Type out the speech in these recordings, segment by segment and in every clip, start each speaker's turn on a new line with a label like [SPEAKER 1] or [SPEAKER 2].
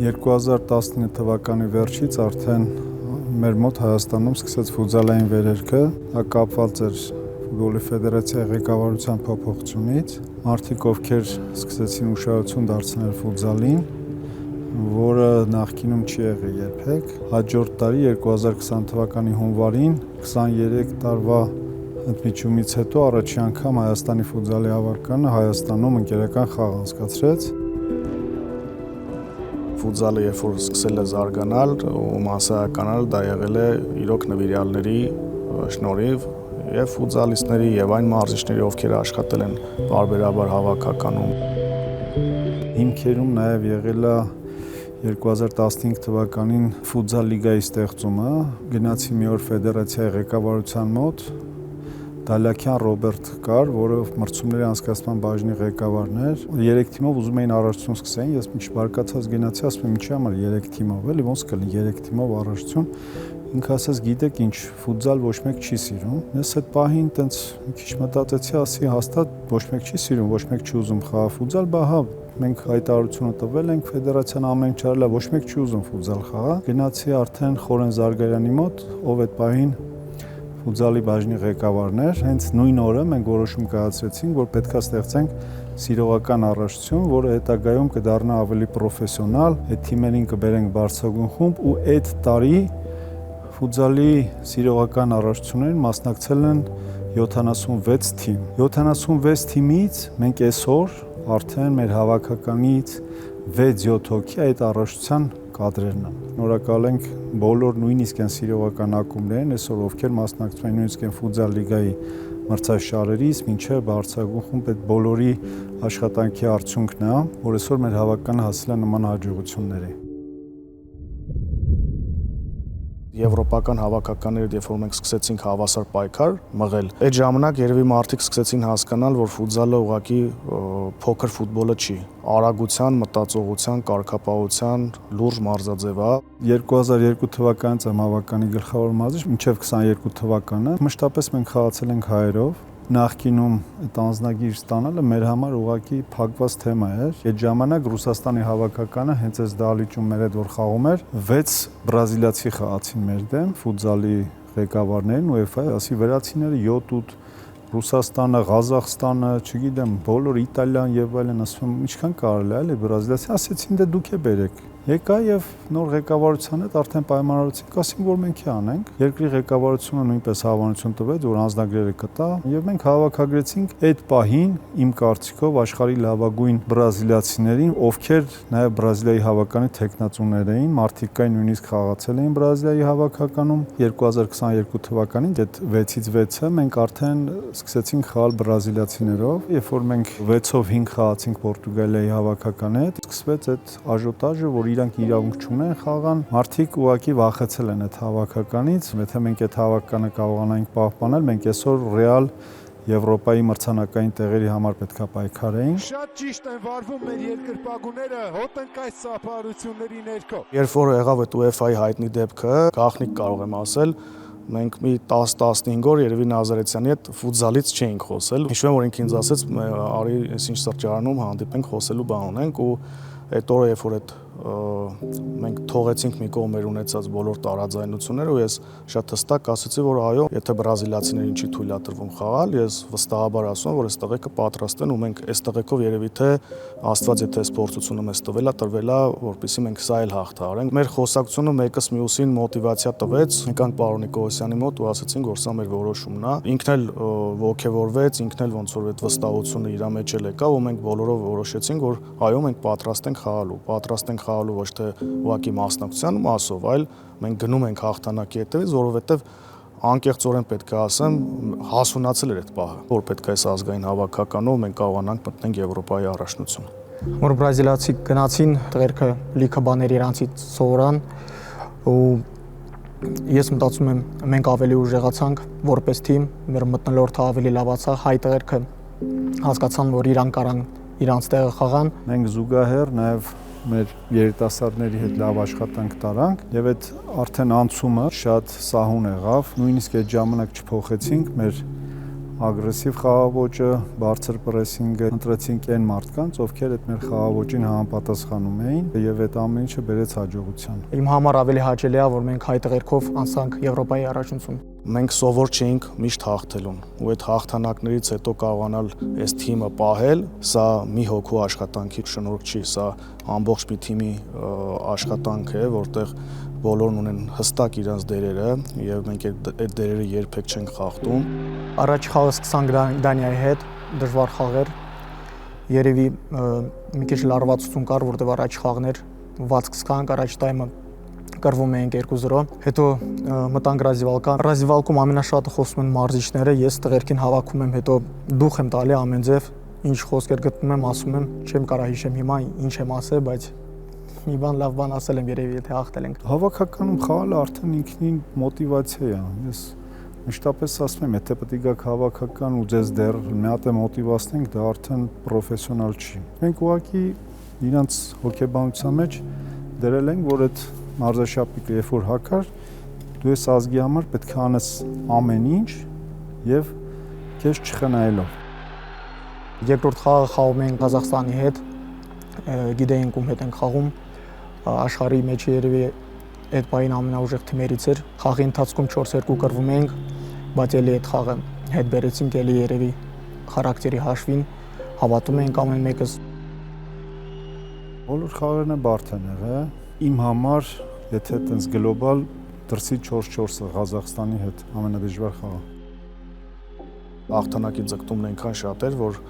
[SPEAKER 1] 2019 թվականի վերջից արդեն մեր մոտ Հայաստանում սկսեց ֆուտզալային վերելքը, դա կապված էր ֆուտբոլի ֆեդերացիայի ղեկավարության փոփոխությունից, մարդիկ ովքեր սկսեցին ուշադրություն դարձնել ֆուտզալին, որը նախկինում չի եղել երբեք, հաջորդ տարի 2020 թվականի հունվարին 23 տարվա ընդմիջումից հետո առաջի անգամ Հայաստանի ֆուտզալի հավաքականը Հայաստանում ընկերական խաղ անցկացրեց։
[SPEAKER 2] Ֆուտզալը երբ որ սկսել է զարգանալ ու մասսայականալ, դա եղել է իրոք նվիրյալների շնորհիվ եւ ֆուտզալիստների եւ այն մարզիչների, ովքեր աշխատել են բարբերաբար հավաքականում։
[SPEAKER 1] Հիմքերում նաեւ եղել է 2015 թվականին ֆուտզալ լիգայի ստեղծումը, գնացի մի օր ֆեդերացիայի ղեկավարության մոտ, Դալյակյան Ռոբերտ կար, որը մրցումների անցկացման բաժնի ղեկավարն էր։ 3 թիմով ուզում էին առաջություն սկսեին, ես միշտ բարկացած գնացի, ասում եմ, ինչի համար 3 թիմով, էլի ոնց կլինի 3 թիմով առաջություն։ Ինքը ասաց, գիտեք ինչ, ֆուտզալ ոչ մեկ չի սիրում։ Ես այդ պահին տենց մի քիչ մտածեցի, ասի հաստատ ոչ մեկ չի սիրում, ոչ մեկ չի ուզում խաղալ ֆուտզալ, բա հա, մենք հայտարարությունը տվել ենք, ֆեդերացիան ամեն ինչ արել է, ոչ մեկ չի ուզում ֆուտզալ խաղալ։ Գնացի արդեն Խորեն Զարգարյանի մոտ, ով այդ պահին ֆուտզալի բաժնի ղեկավարն էր, հենց նույն օրը մենք որոշում կայացրեցինք, որ պետքա ստեղծենք սիրողական առաջություն, որը հետագայում կդառնա ավելի պրոֆեսիոնալ, այդ թիմերին կբերենք բարձրագույն խումբ ու այդ տարի ֆուտզալի սիրողական առաջություններին մասնակցել են 76 թիմ։ 76 թիմից մենք այսօր արդեն մեր հավաքականից 6-7 հոգի այդ առաջության կադրերն են։ Շնորհակալ ենք բոլոր նույնիսկ այն սիրողական ակումբներին, այսօր ովքեր մասնակցում են նույնիսկ այն ֆուտզալ լիգայի մրցաշարերից, մինչև բարձրագույն խումբ, այդ բոլորի աշխատանքի արդյունքն է, որ այսօր մեր հավաքականը հասել է նման հաջողությունների։
[SPEAKER 2] Եվրոպական հավաքականները, երբ որ մենք սկսեցինք հավասար պայքար մղել, այդ ժամանակ երևի մարդիկ սկսեցին հասկանալ, որ ֆուտզալը ուղղակի փոքր ֆուտբոլը չի, արագության, մտածողության, կարգապահության լուրջ մարզաձև է։
[SPEAKER 1] 2002 թվականից եմ հավաքականի գլխավոր մարզիչ, մինչև 22 թվականը մշտապես մենք խաղացել ենք հայերով։ Նախկինում այդ անձնագիր ստանալը մեր համար ուղղակի փակված թեմա էր։ Այդ ժամանակ Ռուսաստանի հավաքականը հենց այս դահլիճում մեր հետ որ խաղում էր, 6 բրազիլացի խաղացին մեր դեմ, ֆուտզալի ղեկավարներին, UEFA-ի, ասի վրացիները 7-8, Ռուսաստանը, Ղազախստանը, չգիտեմ, բոլոր Իտալիան եւ այլն, ասում եմ, ինչքան կարելի է, էլի բրազիլացի, ասեցին դե դուք է բերեք։ Եկա եւ նոր ղեկավարության հետ արդեն պայմանավորեցինք, ասենք որ մենք անենք։ Երկրի ղեկավարությունը նույնպես հավանություն տվեց, որ անձնագրերը կտա, եւ մենք հավաքագրեցինք այդ պահին իմ կարծիքով աշխարհի լավագույն բրազիլացիներին, ովքեր նաեւ Բրազիլիայի հավաքականի տեխնացուներ էին, մարդիկ կային նույնիսկ խաղացել էին Բրազիլիայի հավաքականում։ 2022 թվականին այդ 6-ից 6-ը մենք արդեն սկսեցինք խաղալ բրազիլացիներով, երբ որ մենք 6-ով 5 խաղացինք Պորտուգալիայի հավաքականի հետ, սկսվեց այդ աժոտաժը, որ իրանք իրավունք չունեն խաղան, մարդիկ ուղղակի վախեցել են այդ հավաքականից, եթե մենք այդ հավաքականը կարողանանք պահպանել, մենք այսօր ռեալ Եվրոպայի մրցանակային տեղերի համար պետքա պայքարեինք։
[SPEAKER 3] Շատ ճիշտ են վարվում մեր երկրպագուները հոտնկայց սափարությունների ներքո։
[SPEAKER 2] Երբ որ եղավ այդ UEFA-ի հայտնի դեպքը, գաղտնիք կարող եմ ասել, մենք մի 10-15 օր երևի Նազարեթյանի հետ ֆուտզալից չէինք խոսել։ Հիշում եմ, որ ինքը ինձ ասեց, արի այսինչ սրճարանում հանդիպենք, խոսելու բան ունենք ու այդ օրը երբ որ այդ մենք թողեցինք մի կողմ մեր ունեցած բոլոր տարաձայնությունները ու ես շատ հստակ ասացի, որ այո, եթե բրազիլացիներին չի թույլատրվում խաղալ, ես վստահաբար ասում եմ, որ այս տղեկը պատրաստ են ու մենք այս տղեկով երևի թե Աստված եթե սպորտությունը մեզ տվել է, որպեսզի մենք սա էլ հաղթահարենք։ Մեր խոսակցությունը մեկս մյուսին մոտիվացիա տվեց, եկանք պարոն Նիկողոսյանի մոտ ու ասացինք, որ սա մեր որոշումն է։ Ինքն էլ ողջևորվեց, ինքն էլ ոնց որ այդ վստահությունը իր մեջ էլ եկավ ու մենք բոլորով որոշեցինք, որ այո, մենք պատրաստ ենք խաղալու, պատրաստ ենք խաղալու ոչ թե ուղղակի մասնակցության մասով, այլ մենք գնում ենք հաղթանակի հետևից, որովհետև անկեղծորեն պետք է ասեմ, հասունացել էր այդ պահը, որ պետք է այս ազգային հավաքականով մենք կարողանանք մտնենք Եվրոպայի առաջնություն։
[SPEAKER 4] Որ բրազիլացի գնացին, տղերքը լիքը բաներ իրանցից սովորան ու ես մտածում եմ, մենք ավելի ուժեղացանք որպես թիմ, մեր մթնոլորտը ավելի լավացավ, հայ տղերքը հասկացան, որ իրանք կարան իրանց տեղը խաղան։
[SPEAKER 1] Մենք զուգահեռ նաև մեր երիտասարդների հետ լավ աշխատանք տարանք եւ այդ արդեն անցումը շատ սահուն եղավ, նույնիսկ այդ ժամանակ չփոխեցինք մեր ագրեսիվ խաղաոճը, բարձր պրեսինգը, ընտրեցինք այն մարդկանց, ովքեր այդ մեր խաղաոճին համապատասխանում էին, եւ այդ ամեն ինչը բերեց հաջողության։
[SPEAKER 4] Իմ համար ավելի հաճելի է, որ մենք հայ տղերքով անցանք Եվրոպայի առաջնություն։
[SPEAKER 2] Մենք սովոր չէինք միշտ հաղթելուն, ու այդ հաղթանակներից հետո կարողանալ այս թիմը պահել, սա մի հոգու աշխատանքի շնորհք չի, սա ամբողջ մի թիմի աշխատանք է, որտեղ բոլորն ունեն հստակ իրենց դերերը եւ մենք այդ դերերը երբեք չենք խախտում։
[SPEAKER 4] Առաջ խաղը սկսանք Դանիայի հետ, դժվար խաղ էր։ Երևի մի քիչ լարվածություն կար, որտեղ առաջ խաղն էր, վազք սկսանք, առաջ տայմը կրվում էինք 2-0, հետո մտանք ռազիվալկան։ Ռազիվալկում ամենաշատը խոսում են մարզիչները, ես տղերքին հավաքում եմ, հետո դուխ եմ տալի ամեն ձև, ինչ խոսքեր գտնում եմ, ասում եմ, չեմ կարա հիշեմ հիմա ինչ եմ ասել, բայց մի բան լավ բան ասել եմ երևի, եթե հաղթել ենք։
[SPEAKER 1] Հավաքականում խաղալը արդեն ինքնին մոտիվացիա է։ Ես մշտապես ասում եմ, եթե պետք է գաք հավաքական ու ձեզ դեռ մի հատ է մոտիվացնենք, դա արդեն պրոֆեսիոնալ չի։ Մենք ուղղակի իրանց հոգեբանության մեջ դրել ենք, որ այդ մարզաշապիկը երբ որ հակար, դու ես ազգի համար պետք է անես ամեն ինչ եւ քեզ չխնայելով։
[SPEAKER 4] Երկրորդ խաղը խաղում ենք Ղազախստանի հետ, գիտեինք ում հետ ենք խաղում, աշխարհի մեջ երևի այդ պահին ամենաուժեղ թիմերից էր։ Խաղի ընթացքում 4-2 կրվում էինք, բայց ելի այդ խաղը հետ բերեցինք, ելի երևի խարակտերի հաշվին, հավատում էինք ամեն մեկս։
[SPEAKER 1] Բոլոր խաղերն բարդ են եղել։ Իմ համար, եթե այտենց գլոբալ դրսի 4-4-ը Ղազախստանի հետ ամենադժվար խաղը։
[SPEAKER 2] Հաղթանակի ձգտումն այնքան շատ էր, որ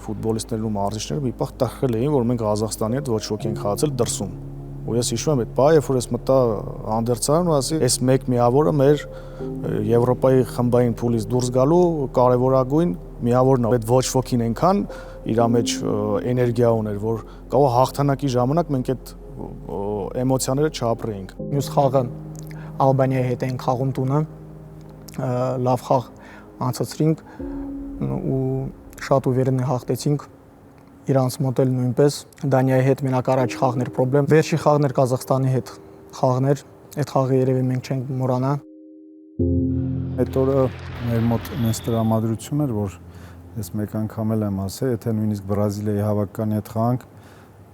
[SPEAKER 2] ֆուտբոլիստներն ու մարզիչները մի պահ տխրել էին, որ մենք Ղազախստանի հետ ոչ ոք ենք խաղացել դրսում։ Ու ես հիշում եմ այդ պահը, երբ որ ես մտա անդերցան ու ասի, այս մեկ միավորը մեր Եվրոպայի խմբային փուլից դուրս գալու կարևորագույն միավորն է։ Այդ ոչ ոքին այնքան իր մեջ էներգիա ուներ, որ կարող հաղթանակի ժամանակ մենք այդ էմոցիաները չապրեինք։
[SPEAKER 4] Մյուս խաղը Ալբանիայի հետ ենք խաղում տունը, լավ խաղ անցացրինք ու շատ ուվերենի հաղթեցինք, իրանց մոտ էլ նույնպես։ Դանիայի հետ մենակ առաջ խաղն էր պրոբլեմ։ Վերջի խաղն էր Ղազախստանի հետ խաղն էր, այդ խաղը երևի մենք չենք մոռանա։
[SPEAKER 1] Այդ օրը մեր մոտ մեծ տրամադրություն էր, որ ես մեկ անգամ էլ եմ ասել, եթե նույնիսկ Բրազիլիայի հավաքականի հետ խաղանք,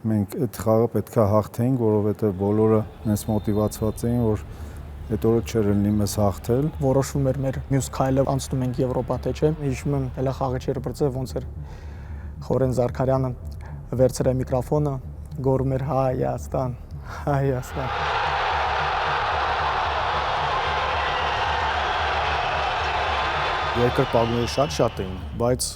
[SPEAKER 1] մենք այդ խաղը պետք է հաղթեինք, որովհետև բոլորը մեզ մոտիվացված էին, որ այդ օրը չէր լինի մեզ հաղթել։
[SPEAKER 4] Որոշվում էր մեր մյուս քայլը, անցնում ենք Եվրոպա թե չէ։ Հիշում եմ, հələ խաղը չէր բրծել, ոնց էր Խորեն Զարքարյանը վերցրել միկրոֆոնը, գոռում էր Հայաստան, Հայաստան։
[SPEAKER 2] Երկրպագուները շատ էին, բայց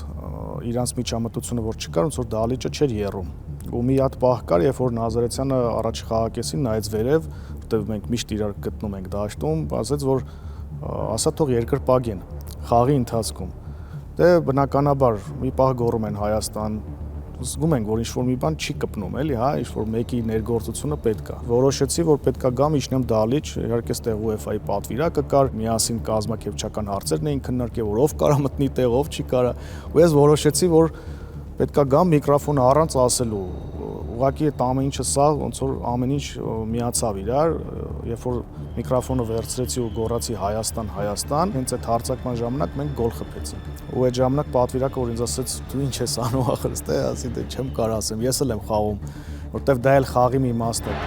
[SPEAKER 2] իրանց միջամտությունը որ չկար, ոնց որ դահլիճը չէր եռում։ Ու մի հատ պահ կար, երբ որ Նազարեթյանը առաջ խաղակեսին նայեց վերև, որտեղ մենք միշտ իրար գտնում ենք դաշտում, ասաց, որ ասա թող երկրպագեն խաղի ընթացքում։ Դե բնականաբար մի պահ գոռում են Հայաստան, զգում ենք, որ ինչ-որ մի բան չի կպնում, էլի, հա, ինչ-որ մեկի ներգործությունը պետք է։ Որոշեցի, որ պետք է գամ իջնեմ դահլիճ, իհարկե ստեղ UEFA-ի պատվիրակը կար, միասին կազմակերպչական հարցերն էին քննարկել, որ ով կարա մտնի տեղ, ով չի կարա։ Ու ես որոշեցի, որ պետք է գամ միկրոֆոնը առանց ասելու։ Ուղղակի այդ ամեն ինչը սա ոնց որ ամեն ինչ միացավ իրար, երբ որ միկրոֆոնը վերցրեցի ու գոռացի Հայաստան, Հայաստան, հենց այդ հարձակման ժամանակ մենք գոլ խփեցինք։ Ու այդ ժամանակ պատվիրակը որ ինձ ասաց դու ինչ ես անում ախր, ստե, ասի դե չեմ կարող ասեմ, ես էլ եմ խաղում, որտեվ դա էլ խաղի մի մասն է։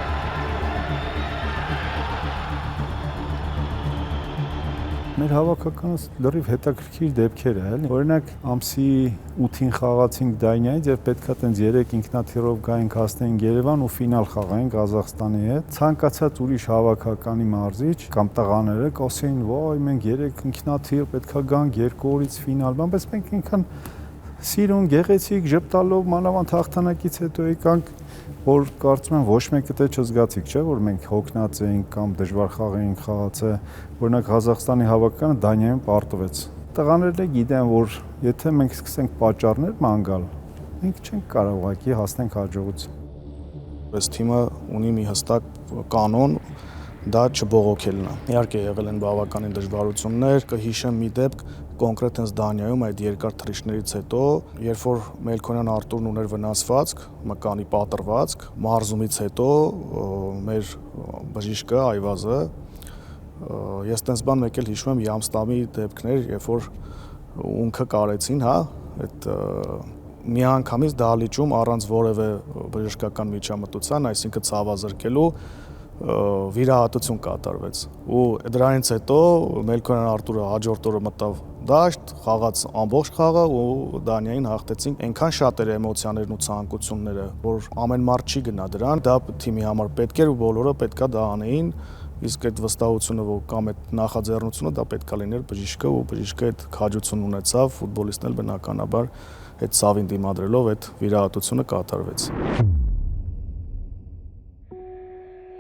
[SPEAKER 1] Մեր հավաքականը լրիվ հետաքրքիր դեպքեր է, էլի։ Օրինակ, ամսի 8-ին խաղացինք Դանիայից եւ պետքա տենց 3 ինքնաթիռով գայինք հասնեինք Երևան ու ֆինալ խաղայինք Ղազախստանի հետ։ Ցանկացած ուրիշ հավաքականի մարզիչ կամ տղաները կասեին, «Վայ, մենք 3 ինքնաթիռ պետքա գանք 2 օրից ֆինալ», բայց մենք ինքան սիրուն, գեղեցիկ, ժպտալով մանավանդ հաղթանակից հետո եկանք, որ կարծում եմ ոչ մեկը դե չզգացիք, չէ, որ մենք հոգնած էինք կամ դժվար խաղ էինք խաղացել։ Օրինակ Ղազախստանի հավաքականը Դանիայում պարտվեց։ Տղաներն էլ գիտեն, որ եթե մենք սկսենք պատճառներ ման գալ, մենք չենք կարող ուղղակի հասնենք հաջողության։
[SPEAKER 2] Այս թիմը ունի մի հստակ կանոն, դա չբողոքելն է։ Իհարկե եղել են բավականին դժվարություններ, կհիշեմ մի դեպք կոնկրետ հենց Դանիայում այդ երկար թռիչքներից հետո, երբ որ Մելքոնյան Արտուրն ուներ վնասվածք, մկանի պատրվածք, մարզումից հետո մեր բժիշկը Այվազը, ես տենց բան մեկ էլ հիշում եմ Յամստամի դեպքներ, երբ որ ունքը կարեցին, հա, այդ միանգամից դահլիճում առանց որևէ բժշկական միջամտության, այսինքն ցավազրկելու վիրահատություն կատարվեց։ Ու դրանից հետո Մելքոնյան Արտուրը հաջորդ օրը մտավ դաշտ, խաղաց ամբողջ խաղը ու Դանիային հաղթեցին։ Այնքան շատ էր էմոցիաներն ու ցանկությունները, որ ամեն մարդ չի գնա դրան, դա թիմի համար պետք էր ու բոլորը պետքա դա անեին, իսկ այդ վստահությունը կամ այդ նախաձեռնությունը դա պետքա լիներ բժիշկը ու բժիշկը այդ քաջություն ունեցավ, ֆուտբոլիստն էլ բնականաբար այդ ցավին դիմադրելով այդ վիրահատությունը կատարվեց։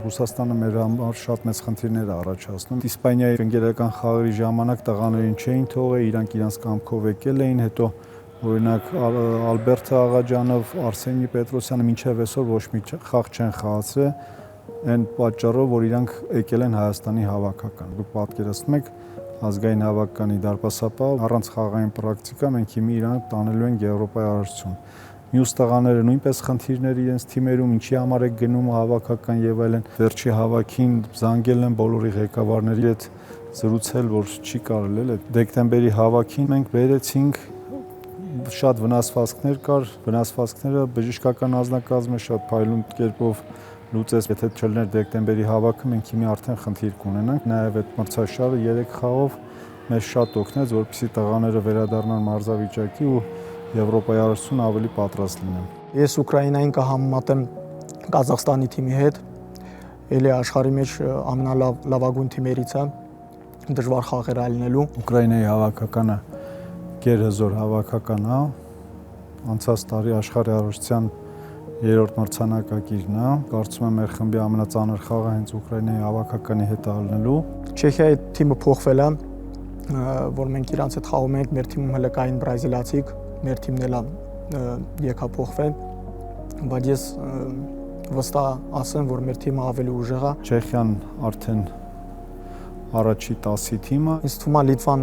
[SPEAKER 1] Ռուսաստանը մեր համար շատ մեծ խնդիրներ է առաջացնում։ Իսպանիայի ընկերական խաղերի ժամանակ տղաներին չէին թողել, իրանք իրանց կամքով եկել էին, հետո օրինակ Ալբերտ Աղաջանով, Արսենի Պետրոսյանը մինչև այսօր ոչ մի խաղ չեն խաղացրել, այն պատճառով, որ իրանք եկել են Հայաստանի հավաքական։ Դուք պատկերացնում եք ազգային հավաքականի դարպասապահ առանց խաղային պրակտիկա մենք հիմա իրան տանելու ենք Եվրոպայի առաջություն։ Մյուս տղաները նույնպես խնդիրներ իրենց թիմերում, ինչի համար է գնում հավաքական եւ այլն։ Վերջի հավաքին զանգել են բոլորի ղեկավարների հետ զրուցել, որ չի կարելի էլ այդ դեկտեմբերի հավաքին մենք բերեցինք շատ վնասվածքներ կար, վնասվածքները բժշկական անձնակազմը շատ փայլուն կերպով լուծեց, եթե չլիներ դեկտեմբերի հավաքը մենք հիմա արդեն խնդիր կունենանք, նաեւ այդ մրցաշարը 3 խաղով մեզ շատ օգնեց, որպեսզի տղաները վերադառնան մարզավիճակի ու Եվրոպայի առաջություն ավելի պատրաստ լինեն։
[SPEAKER 4] Ես Ուկրաինային կհամեմատեմ Ղազախստանի թիմի հետ, ելի աշխարհի մեջ ամենալավագույն թիմերից է, դժվար խաղեր ալնելու։
[SPEAKER 1] Ուկրաինայի հավաքականը գերհզոր հավաքական է, անցած տարի աշխարհի առաջության 3-րդ մրցանակակիրն է, կարծում եմ մեր խմբի ամենածանր խաղը հենց Ուկրաինայի հավաքականի հետ ալնելու։
[SPEAKER 4] Չեխիայի թիմը փոխվել է, որ մենք իրանց հետ խաղում ենք, մեր թիմում հələ կային բրազիլացիք, մեր թիմն էլ եկա փոխվել, բայց ես վստահ ասեմ, որ մեր թիմը ավելի ուժեղ է։
[SPEAKER 1] Չեխիան արդեն առաջի 10-ի թիմը։
[SPEAKER 4] Ինձ թվում է Լիտվան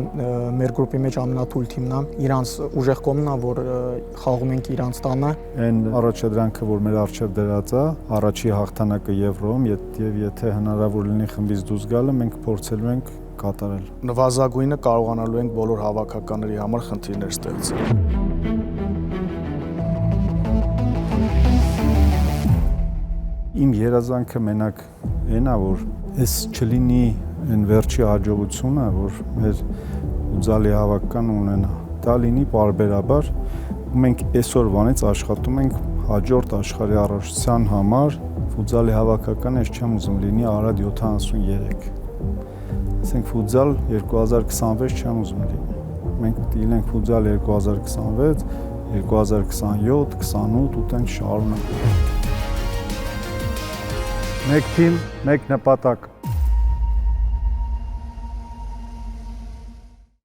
[SPEAKER 4] մեր գրուպի մեջ ամենաթույլ թիմն է, իրանց ուժեղ կողմն է, որ խաղում ենք իրանց տանը։
[SPEAKER 1] Այն առաջադրանքը, որ մեր առջև դրած է, առաջի հաղթանակը Եվրոյում, եւ եթե հնարավոր լինի խմբից դուրս գալը, մենք փորձելու ենք կատարել։
[SPEAKER 2] Նվազագույնը կարողանալու ենք բոլոր հավաքականների համար խնդիրներ ստեղծել։
[SPEAKER 1] Իմ երազանքը մենակ այն է, որ այս չլինի այն վերջի հաջողությունը, որ մեր ուզալի հավաքական ունենա։ Դա լինի պարբերաբար, ու մենք այսօրվանից աշխատում ենք հաջորդ աշխարհի առաջության համար, ֆուտզալի հավաքական ես չեմ ուզում լինի Արադ 73։ Ասենք ֆուտզալ 2026 չեմ ուզում լինի։ Մենք պետք է լինենք ֆուտզալ 2026, 2027, 28 ու տենց շարունակ։ Մեկ թիմ, մեկ նպատակ։